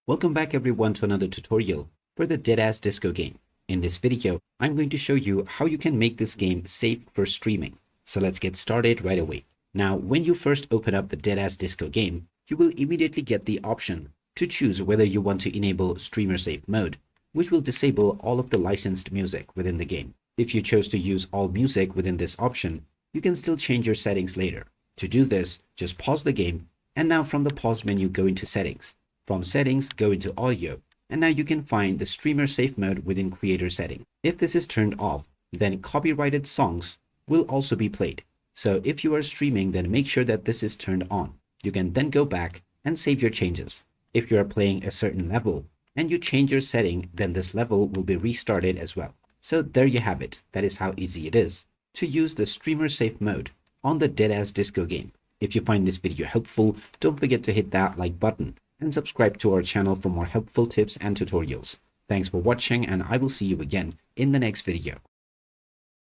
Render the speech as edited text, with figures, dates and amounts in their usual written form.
Welcome back everyone to another tutorial for the Deadass Disco game. In this video, I'm going to show you how you can make this game safe for streaming. So let's get started right away. Now, when you first open up the Deadass Disco game, you will immediately get the option to choose whether you want to enable streamer safe mode, which will disable all of the licensed music within the game. If you chose to use all music within this option, you can still change your settings later. To do this, just pause the game, and now from the pause menu go into settings. From settings, go into audio, and now you can find the streamer safe mode within creator setting. If this is turned off, then copyrighted songs will also be played. So if you are streaming, then make sure that this is turned on. You can then go back and save your changes. If you are playing a certain level and you change your setting, then this level will be restarted as well. So there you have it. That is how easy it is to use the streamer safe mode on the Deadass Disco game. If you find this video helpful, don't forget to hit that like button and subscribe to our channel for more helpful tips and tutorials. Thanks for watching, and I will see you again in the next video.